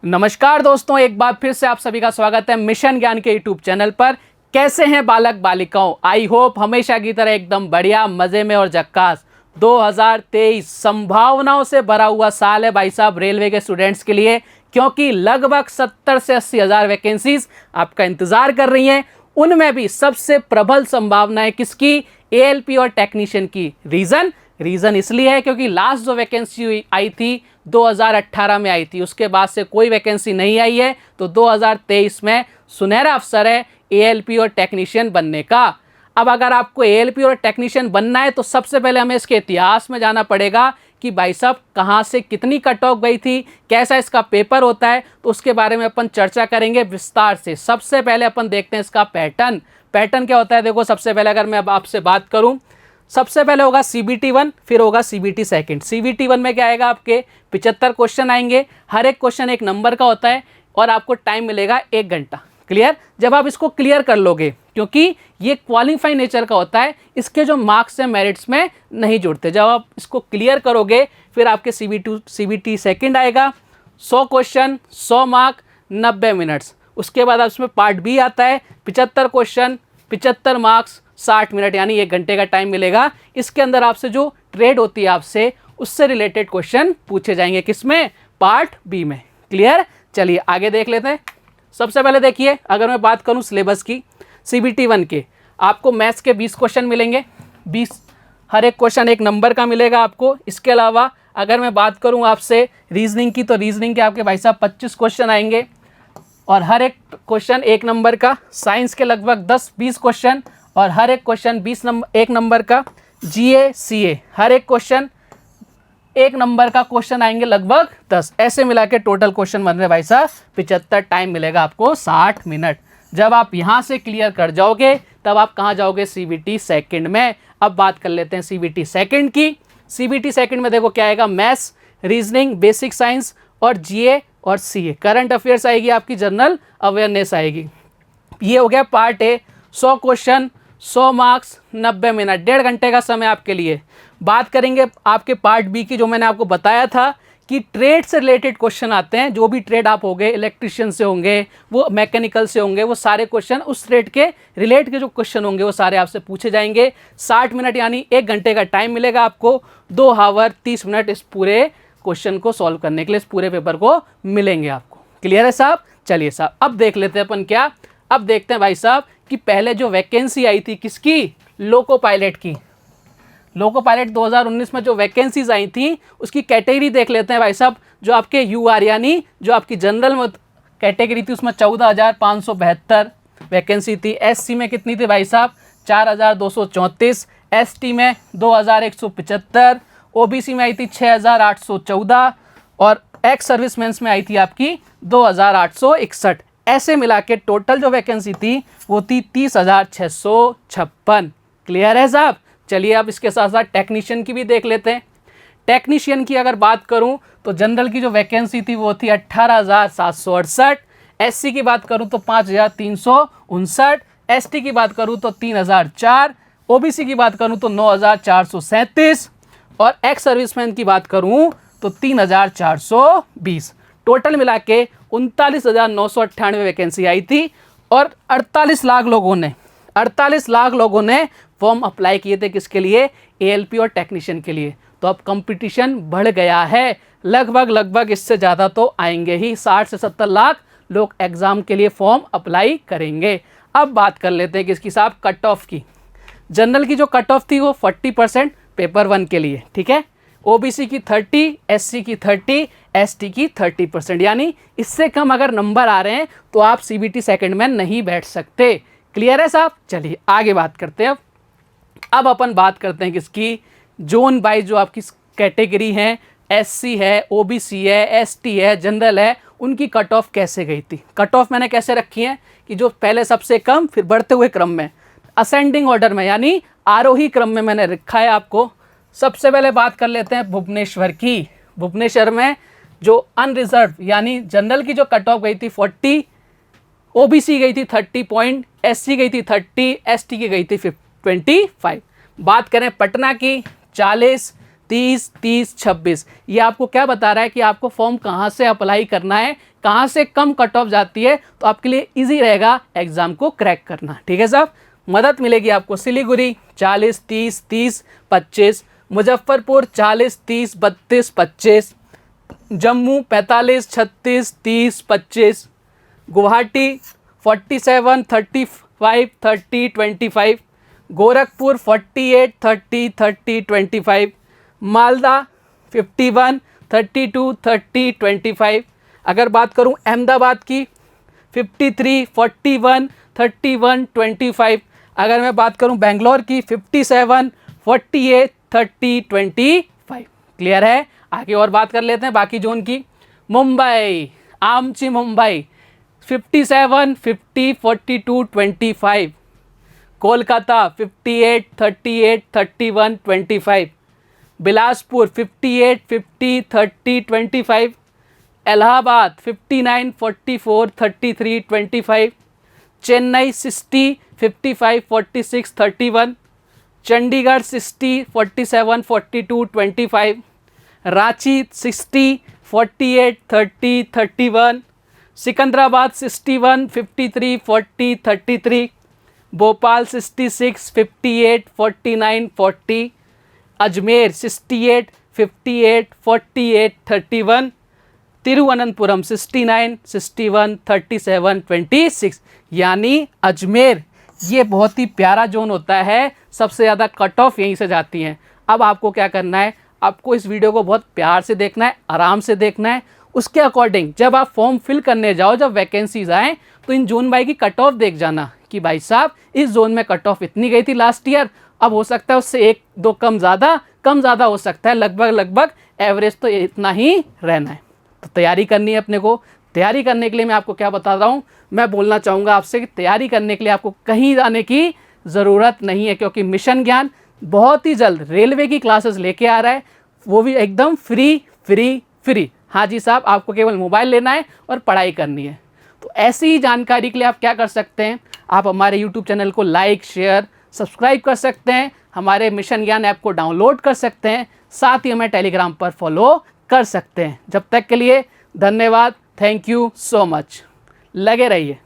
नमस्कार दोस्तों, एक बार फिर से आप सभी का स्वागत है मिशन ज्ञान के यूट्यूब चैनल पर। कैसे हैं बालक बालिकाओं? आई होप हमेशा की तरह एकदम बढ़िया, मज़े में और झक्कास। 2023 संभावनाओं से भरा हुआ साल है भाई साहब रेलवे के स्टूडेंट्स के लिए, क्योंकि लगभग 70 से 80 हज़ार वैकेंसीज आपका इंतज़ार कर रही हैं। उनमें भी सबसे प्रबल संभावना है किसकी? एएलपी और टेक्नीशियन की। रीज़न इसलिए है क्योंकि लास्ट जो वैकेंसी आई थी 2018 में आई थी, उसके बाद से कोई वैकेंसी नहीं आई है। तो 2023 में सुनहरा अवसर है एएलपी और टेक्नीशियन बनने का। अब अगर आपको एएलपी और टेक्नीशियन बनना है तो सबसे पहले हमें इसके इतिहास में जाना पड़ेगा कि भाई साहब कहाँ से कितनी कट ऑफ गई थी, कैसा इसका पेपर होता है, तो उसके बारे में अपन चर्चा करेंगे विस्तार से। सबसे पहले अपन देखते हैं इसका पैटर्न क्या होता है। देखो, सबसे पहले अगर मैं अब आपसे बात करूँ, सबसे पहले होगा CBT 1, फिर होगा CBT सेकंड। CBT 1 में क्या आएगा, आपके 75 क्वेश्चन आएंगे। हर एक क्वेश्चन एक नंबर का होता है और आपको टाइम मिलेगा 1 घंटा। क्लियर? जब आप इसको क्लियर कर लोगे, क्योंकि ये क्वालिफाई नेचर का होता है, इसके जो मार्क्स हैं मेरिट्स में नहीं जुड़ते। जब आप इसको क्लियर करोगे फिर आपके CBT सेकंड आएगा। 100 क्वेश्चन, 100 मार्क, 90 मिनट्स। उसके बाद इसमें पार्ट बी आता है, 75 क्वेश्चन, 75 मार्क्स, 60 मिनट, यानी 1 घंटे का टाइम मिलेगा। इसके अंदर आपसे जो ट्रेड होती है आपसे, उससे रिलेटेड क्वेश्चन पूछे जाएंगे। किसमें? पार्ट बी में। क्लियर? चलिए आगे देख लेते हैं। सबसे पहले देखिए, अगर मैं बात करूं सिलेबस की, CBT 1 के आपको मैथ्स के 20 क्वेश्चन मिलेंगे। 20, हर एक क्वेश्चन 1 नंबर का मिलेगा आपको। इसके अलावा अगर मैं बात करूँ आपसे रीजनिंग की, तो रीजनिंग के आपके भाई साहब 25 क्वेश्चन आएंगे और हर एक क्वेश्चन 1 नंबर का। साइंस के लगभग 10-20 क्वेश्चन और हर एक क्वेश्चन 1 नंबर का। GA CA हर एक क्वेश्चन 1 नंबर का क्वेश्चन आएंगे लगभग 10। ऐसे मिला के टोटल क्वेश्चन बन रहे भाई साहब 75। टाइम मिलेगा आपको 60 मिनट। जब आप यहाँ से क्लियर कर जाओगे तब आप कहाँ जाओगे? CBT सेकंड में। अब बात कर लेते हैं CBT सेकंड की। CBT सेकंड में देखो क्या आएगा, मैथ्स, रीजनिंग, बेसिक साइंस और GA और CA। करंट अफेयर्स आएगी, आपकी जनरल अवेयरनेस आएगी। ये हो गया part A. 100 question, 100 marks, 90 minute, 1.5 घंटे का समय आपके लिए। बात करेंगे आपके पार्ट बी की, जो मैंने आपको बताया था कि ट्रेड से रिलेटेड क्वेश्चन आते हैं। जो भी ट्रेड आप होंगे, इलेक्ट्रिशियन से होंगे, वो मैकेनिकल से होंगे, वो सारे क्वेश्चन उस ट्रेड के रिलेट के जो क्वेश्चन होंगे वो सारे आपसे पूछे जाएंगे। 60 मिनट यानी 1 घंटे का टाइम मिलेगा आपको। 2 आवर 30 मिनट इस पूरे क्वेश्चन को सॉल्व करने के लिए, इस पूरे पेपर को मिलेंगे आपको। क्लियर है साहब? चलिए साहब, अब देख लेते हैं अपन क्या। अब देखते हैं भाई साहब कि पहले जो वैकेंसी आई थी किसकी? लोको पायलट की। लोको पायलट 2019 में जो वैकेंसीज आई थी उसकी कैटेगरी देख लेते हैं भाई साहब। जो आपके UR यानी जो आपकी जनरल में कैटेगरी थी, उसमें 14,572 वैकेंसी थी। SC में कितनी थी भाई साहब? 4,234। ST में 2,175। OBC में आई थी 6,814 और एक्स सर्विसमैन में आई थी आपकी 2,861। ऐसे मिला के टोटल जो वैकेंसी थी वो थी 30,656। क्लियर है साहब? चलिए अब इसके साथ साथ टेक्नीशियन की भी देख लेते हैं। टेक्नीशियन की अगर बात करूं तो जनरल की जो वैकेंसी थी वो थी 18,768। SC की बात करूं तो 5,359। ST की बात करूं तो 3,004। OBC की बात करूं तो 9,437 और एक्स सर्विसमैन की बात करूं तो 3,420। टोटल मिला के 39,998 वैकेंसी आई थी और 48 लाख लोगों ने फॉर्म अप्लाई किए थे। किसके लिए? ALP और टेक्नीशियन के लिए। तो अब कंपटीशन बढ़ गया है। लगभग इससे ज़्यादा तो आएंगे ही। 60 से 70 लाख लोग एग्ज़ाम के लिए फॉर्म अप्लाई करेंगे। अब बात कर लेते हैं किसकी साहब? कट ऑफ की। जनरल की जो कट ऑफ थी वो 40% पेपर 1 के लिए, ठीक है। OBC की 30, SC की 30, ST की 30%, यानी इससे कम अगर नंबर आ रहे हैं तो आप CBT सेकंड में नहीं बैठ सकते। क्लियर है साहब? चलिए आगे बात करते हैं। अब अपन बात करते हैं किसकी? जोन वाइज जो आपकी कैटेगरी हैं, SC है, OBC है, ST है, जनरल है, उनकी कट ऑफ कैसे गई थी। कट ऑफ मैंने कैसे रखी है कि जो पहले सबसे कम, फिर बढ़ते हुए क्रम में, असेंडिंग ऑर्डर में, यानी आरोही क्रम में मैंने रखा है आपको। सबसे पहले बात कर लेते हैं भुवनेश्वर की। भुवनेश्वर में जो अनरिजर्व यानी जनरल की जो कट ऑफ गई थी 40, OBC गई थी 30 पॉइंट, SC गई थी 30, ST की गई थी 25। बात करें पटना की, 40, 30 30 26। ये आपको क्या बता रहा है कि आपको फॉर्म कहाँ से अप्लाई करना है, कहाँ से कम कट ऑफ जाती है, तो आपके लिए इजी रहेगा एग्ज़ाम को क्रैक करना। ठीक है साहब, मदद मिलेगी आपको। सिलीगुड़ी 40 30 30 25, मुजफ्फरपुर 40 30 32 25, जम्मू 45 36 30 25, गुवाहाटी 47 35 30 25, गोरखपुर 48 30 30 25, मालदा 51 32 30 25। अगर बात करूं अहमदाबाद की 53 41 31 25। अगर मैं बात करूं बेंगलोर की 57 48 30 25। क्लियर है। आगे और बात कर लेते हैं बाकी जोन की। मुंबई, आमची मुंबई 57 50 42 25, कोलकाता 58 38 31 25, बिलासपुर 58 50 30 25, इलाहाबाद 59 44 33 25, चेन्नई 60 55 46 31, चंडीगढ़ 60 47 42 25, रांची 60 48 30 31, सिकंदराबाद 61 53 40 33, भोपाल 66 58 49 40, अजमेर 68 58 48 31, तिरुवनंतपुरम 69 61 37 26। यानी अजमेर ये बहुत ही प्यारा जोन होता है, सबसे ज़्यादा कट ऑफ यहीं से जाती हैं। अब आपको क्या करना है, आपको इस वीडियो को बहुत प्यार से देखना है, आराम से देखना है। उसके अकॉर्डिंग जब आप फॉर्म फिल करने जाओ, जब वैकेंसीज आएँ, तो इन जोन बाई की कट ऑफ देख जाना कि भाई साहब इस जोन में कट ऑफ इतनी गई थी लास्ट ईयर, अब हो सकता है उससे 1-2 कम ज़्यादा हो सकता है, लगभग एवरेज तो इतना ही रहना है। तो तैयारी करनी है अपने को। तैयारी करने के लिए मैं आपको क्या बता रहा हूँ, मैं बोलना चाहूँगा आपसे कि तैयारी करने के लिए आपको कहीं जाने की ज़रूरत नहीं है, क्योंकि मिशन ज्ञान बहुत ही जल्द रेलवे की क्लासेस लेके आ रहा है, वो भी एकदम फ्री। हाँ जी साहब, आपको केवल मोबाइल लेना है और पढ़ाई करनी है। तो ऐसी ही जानकारी के लिए आप क्या कर सकते हैं, आप हमारे यूट्यूब चैनल को लाइक शेयर सब्सक्राइब कर सकते हैं, हमारे मिशन ज्ञान ऐप को डाउनलोड कर सकते हैं, साथ ही हमें टेलीग्राम पर फॉलो कर सकते हैं। जब तक के लिए धन्यवाद, थैंक यू सो मच। लगे रहिए।